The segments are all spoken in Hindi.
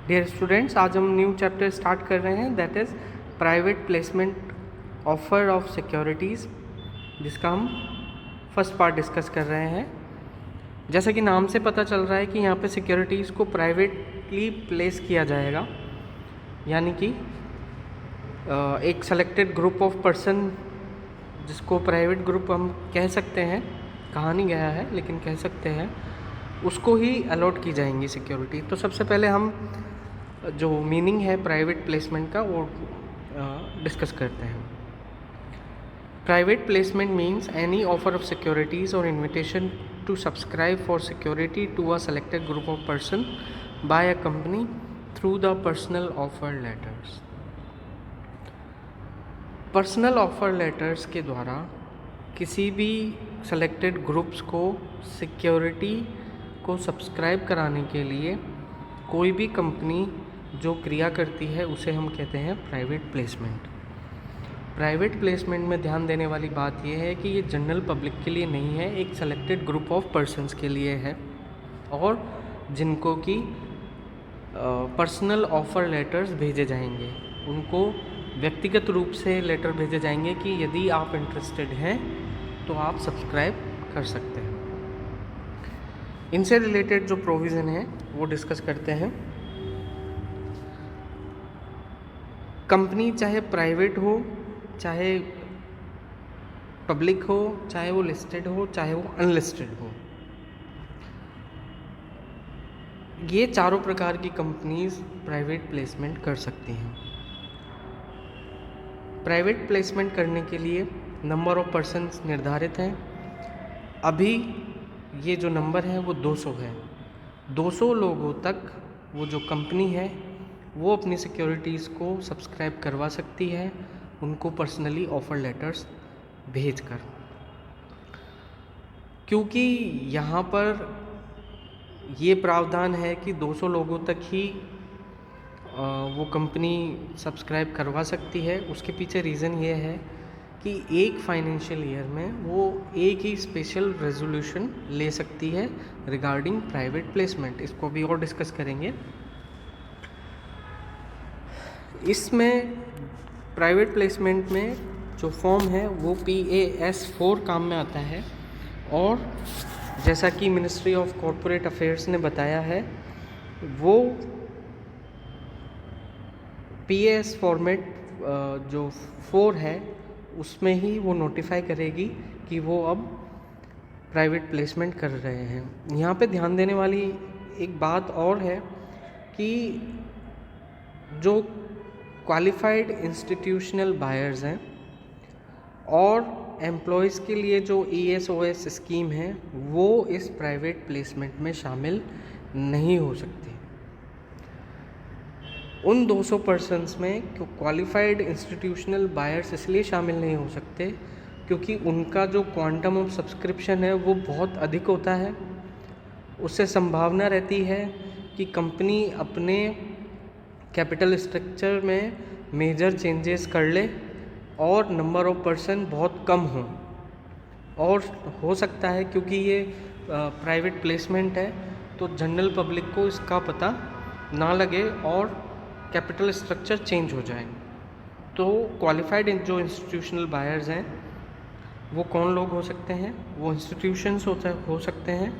डियर स्टूडेंट्स, आज हम न्यू चैप्टर स्टार्ट कर रहे हैं, that is private placement offer of securities, जिसका हम फर्स्ट पार्ट डिस्कस कर रहे हैं। जैसा कि नाम से पता चल रहा है कि यहाँ पे सिक्योरिटीज़ को प्राइवेटली प्लेस किया जाएगा, यानी कि एक सेलेक्टेड ग्रुप ऑफ पर्सन, जिसको प्राइवेट ग्रुप हम कह सकते हैं, कहा नहीं गया है लेकिन कह सकते हैं, उसको ही अलॉट की जाएंगी सिक्योरिटी। तो सबसे पहले हम जो मीनिंग है प्राइवेट प्लेसमेंट का वो डिस्कस करते हैं। Private placement means any offer of securities और invitation to subscribe for security to a selected group of person by a company through the personal offer letters. Personal offer letters के द्वारा किसी भी सेलेक्टेड ग्रुप्स को सिक्योरिटी को सब्सक्राइब कराने के लिए कोई भी कंपनी जो क्रिया करती है उसे हम कहते हैं प्राइवेट प्लेसमेंट। प्राइवेट प्लेसमेंट में ध्यान देने वाली बात यह है कि ये जनरल पब्लिक के लिए नहीं है, एक सेलेक्टेड ग्रुप ऑफ पर्सन्स के लिए है, और जिनको कि पर्सनल ऑफ़र लेटर्स भेजे जाएंगे। उनको व्यक्तिगत रूप से लेटर भेजे जाएंगे कि यदि आप इंटरेस्टेड हैं तो आप सब्सक्राइब कर सकते हैं। इनसे रिलेटेड जो प्रोविज़न है वो डिस्कस करते हैं। कंपनी चाहे प्राइवेट हो, चाहे पब्लिक हो, चाहे वो लिस्टेड हो, चाहे वो अनलिस्टेड हो, ये चारों प्रकार की कंपनीज प्राइवेट प्लेसमेंट कर सकती हैं। प्राइवेट प्लेसमेंट करने के लिए नंबर ऑफ पर्सन्स निर्धारित हैं। अभी ये जो नंबर है वो 200 है। 200 लोगों तक वो जो कंपनी है वो अपनी सिक्योरिटीज़ को सब्सक्राइब करवा सकती है, उनको पर्सनली ऑफ़र लेटर्स भेजकर। क्योंकि यहाँ पर ये प्रावधान है कि 200 लोगों तक ही वो कंपनी सब्सक्राइब करवा सकती है, उसके पीछे रीज़न ये है कि एक फाइनेंशियल ईयर में वो एक ही स्पेशल रेजोल्यूशन ले सकती है रिगार्डिंग प्राइवेट प्लेसमेंट। इसको भी और डिस्कस करेंगे। इसमें प्राइवेट प्लेसमेंट में जो फॉर्म है वो PAS 4 काम में आता है, और जैसा कि मिनिस्ट्री ऑफ कॉरपोरेट अफेयर्स ने बताया है, वो PAS फॉर्मेट जो 4 है उसमें ही वो नोटिफाई करेगी कि वो अब प्राइवेट प्लेसमेंट कर रहे हैं। यहाँ पे ध्यान देने वाली एक बात और है कि जो क्वालिफाइड इंस्टीट्यूशनल बायर्स हैं और एम्प्लॉयज़ के लिए जो ESOS स्कीम है वो इस प्राइवेट प्लेसमेंट में शामिल नहीं हो सकती। उन 200 पर्सन्स में क्वालिफाइड इंस्टीट्यूशनल बायर्स इसलिए शामिल नहीं हो सकते क्योंकि उनका जो क्वांटम ऑफ सब्सक्रिप्शन है वो बहुत अधिक होता है। उससे संभावना रहती है कि कंपनी अपने कैपिटल स्ट्रक्चर में मेजर चेंजेस कर ले और नंबर ऑफ पर्सन बहुत कम हों, और हो सकता है क्योंकि ये प्राइवेट प्लेसमेंट है तो जनरल पब्लिक को इसका पता ना लगे और कैपिटल स्ट्रक्चर चेंज हो जाए। तो क्वालिफाइड जो इंस्टीट्यूशनल बायर्स हैं वो कौन लोग हो सकते हैं? वो इंस्टीट्यूशंस हो सकते हैं,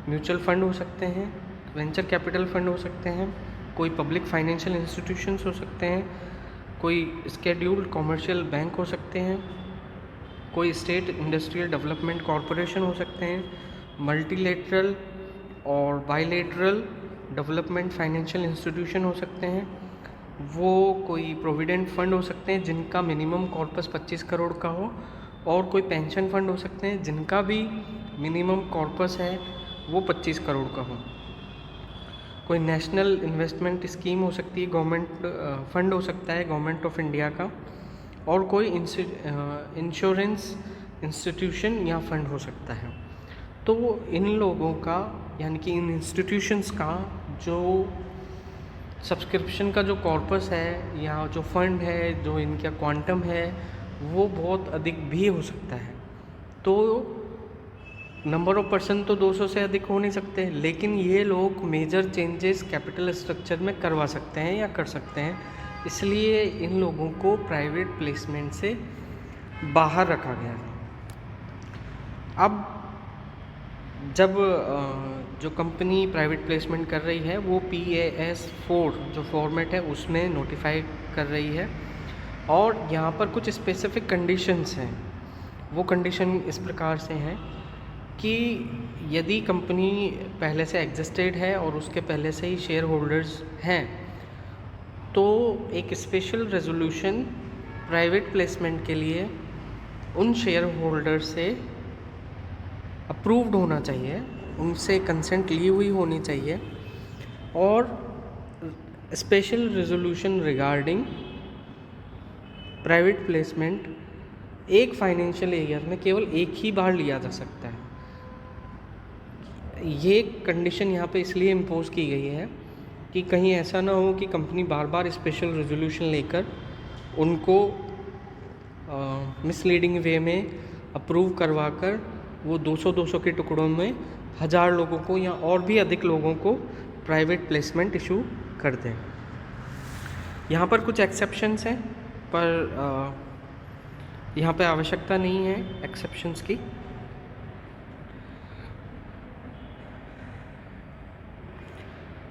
म्यूचुअल फंड हो सकते हैं, वेंचर कैपिटल फंड हो सकते हैं, कोई पब्लिक फाइनेंशियल इंस्टीट्यूशंस हो सकते हैं, कोई स्केड्यूल्ड कॉमर्शियल बैंक हो सकते हैं, कोई स्टेट इंडस्ट्रियल डेवलपमेंट कॉरपोरेशन हो सकते हैं, मल्टीलेटरल और बाइलेटरल डेवलपमेंट फाइनेंशियल इंस्टीट्यूशन हो सकते हैं, वो कोई प्रोविडेंट फंड हो सकते हैं जिनका मिनिमम कॉर्पस 25 करोड़ का हो, और कोई पेंशन फंड हो सकते हैं जिनका भी मिनिमम कॉर्पस है वो 25 करोड़ का हो, कोई नेशनल इन्वेस्टमेंट स्कीम हो सकती है, गवर्नमेंट फंड हो सकता है गवर्नमेंट ऑफ इंडिया का, और कोई इंश्योरेंस इंस्टीट्यूशन या फंड हो सकता है। तो इन लोगों का, यानी कि इन इंस्टीट्यूशंस का जो सब्सक्रिप्शन का जो कॉर्पस है या जो फंड है, जो इनका क्वांटम है, वो बहुत अधिक भी हो सकता है। तो नंबर ऑफ पर्सन तो 200 से अधिक हो नहीं सकते, लेकिन ये लोग मेजर चेंजेस कैपिटल स्ट्रक्चर में करवा सकते हैं या कर सकते हैं, इसलिए इन लोगों को प्राइवेट प्लेसमेंट से बाहर रखा गया है। अब जब जो कंपनी प्राइवेट प्लेसमेंट कर रही है वो PAS 4 जो फॉर्मेट है उसमें नोटिफाई कर रही है, और यहाँ पर कुछ स्पेसिफिक कंडीशंस हैं। वो कंडीशन इस प्रकार से हैं कि यदि कंपनी पहले से एग्जिस्टेड है और उसके पहले से ही शेयर होल्डर्स हैं, तो एक स्पेशल रेजोल्यूशन प्राइवेट प्लेसमेंट के लिए उन शेयर होल्डर से अप्रूव्ड होना चाहिए, उनसे कंसेंट ली हुई होनी चाहिए, और special resolution regarding private placement एक फाइनेंशियल ईयर में केवल एक ही बार लिया जा सकता है। ये कंडीशन यहाँ पे इसलिए इम्पोज की गई है कि कहीं ऐसा ना हो कि कंपनी बार बार स्पेशल रेजोल्यूशन लेकर उनको मिसलीडिंग वे में अप्रूव करवा कर वो 200 के टुकड़ों में 1000 लोगों को या और भी अधिक लोगों को प्राइवेट प्लेसमेंट इशू कर दें। यहाँ पर कुछ एक्सेप्शंस हैं, पर यहाँ पे आवश्यकता नहीं है एक्सेप्शंस की।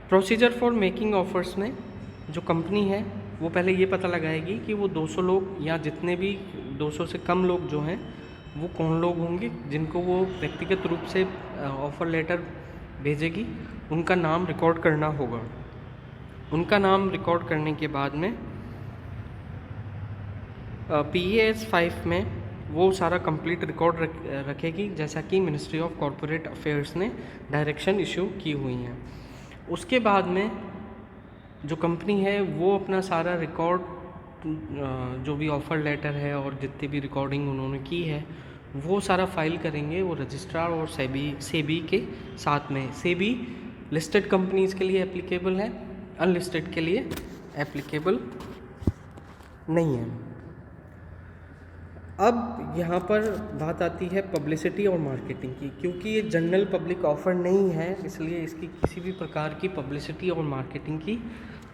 प्रोसीजर फॉर मेकिंग ऑफर्स में जो कंपनी है वो पहले ये पता लगाएगी कि वो 200 लोग या जितने भी 200 से कम लोग जो हैं वो कौन लोग होंगे जिनको वो व्यक्तिगत रूप से ऑफ़र लेटर भेजेगी। उनका नाम रिकॉर्ड करना होगा। उनका नाम रिकॉर्ड करने के बाद में PAS 5 में वो सारा कंप्लीट रिकॉर्ड रखेगी, जैसा कि मिनिस्ट्री ऑफ कॉरपोरेट अफेयर्स ने डायरेक्शन इशू की हुई हैं। उसके बाद में जो कंपनी है वो अपना सारा रिकॉर्ड जो भी ऑफ़र लेटर है और जितनी भी रिकॉर्डिंग उन्होंने की है वो सारा फाइल करेंगे वो रजिस्ट्रार और सेबी के साथ में। सेबी लिस्टेड कंपनीज़ के लिए एप्लीकेबल है, अनलिस्टेड के लिए एप्लीकेबल नहीं है। अब यहाँ पर बात आती है पब्लिसिटी और मार्केटिंग की। क्योंकि ये जनरल पब्लिक ऑफ़र नहीं है, इसलिए इसकी किसी भी प्रकार की पब्लिसिटी और मार्केटिंग की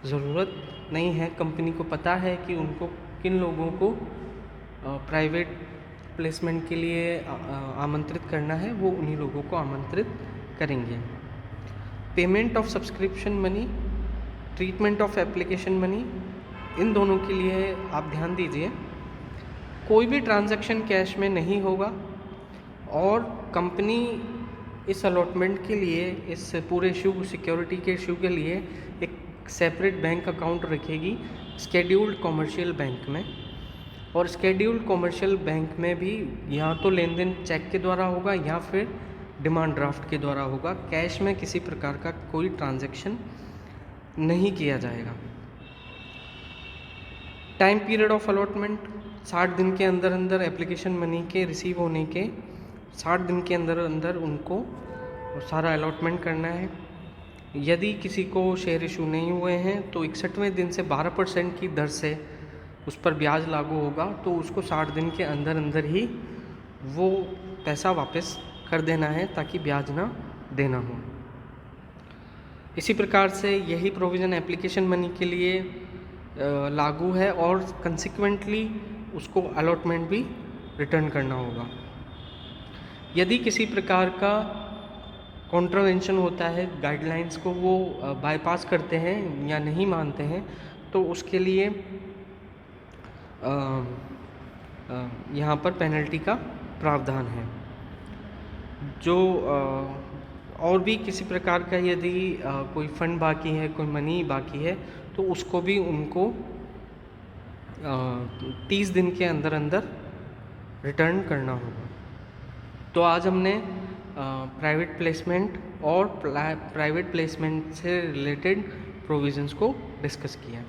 ज़रूरत नहीं है। कंपनी को पता है कि उनको किन लोगों को प्राइवेट प्लेसमेंट के लिए आमंत्रित करना है, वो उन्हीं लोगों को आमंत्रित करेंगे। Payment of subscription money, treatment of application money, इन दोनों के लिए आप ध्यान दीजिए। कोई भी ट्रांजैक्शन कैश में नहीं होगा, और कंपनी इस अलॉटमेंट के लिए, इस पूरे इशू सिक्योरिटी के इशू के लिए एक सेपरेट बैंक अकाउंट रखेगी स्केड्यूल्ड कॉमर्शियल बैंक में। और स्केड्यूल्ड कॉमर्शियल बैंक में भी या तो लेन देन चेक के द्वारा होगा या फिर डिमांड ड्राफ्ट के द्वारा होगा। कैश में किसी प्रकार का कोई ट्रांजैक्शन नहीं किया जाएगा। टाइम पीरियड ऑफ अलॉटमेंट 60 दिन के अंदर अंदर एप्लीकेशन मनी के रिसीव होने के 60 दिन के अंदर अंदर उनको सारा अलॉटमेंट करना है। यदि किसी को शेयर इशू नहीं हुए हैं तो 61वें दिन से 12% की दर से उस पर ब्याज लागू होगा, तो उसको 60 दिन के अंदर अंदर ही वो पैसा वापस कर देना है ताकि ब्याज ना देना हो। इसी प्रकार से यही प्रोविज़न एप्लीकेशन मनी के लिए लागू है, और कंसिक्वेंटली उसको अलॉटमेंट भी रिटर्न करना होगा। यदि किसी प्रकार का कॉन्ट्रावेंशन होता है, गाइडलाइंस को वो बाईपास करते हैं या नहीं मानते हैं, तो उसके लिए यहाँ पर पेनल्टी का प्रावधान है। जो और भी किसी प्रकार का यदि कोई फंड बाकी है, कोई मनी बाकी है, तो उसको भी उनको 30 दिन के अंदर अंदर रिटर्न करना होगा। तो आज हमने प्राइवेट प्लेसमेंट और प्राइवेट प्लेसमेंट से रिलेटेड प्रोविज़न्स को डिस्कस किया।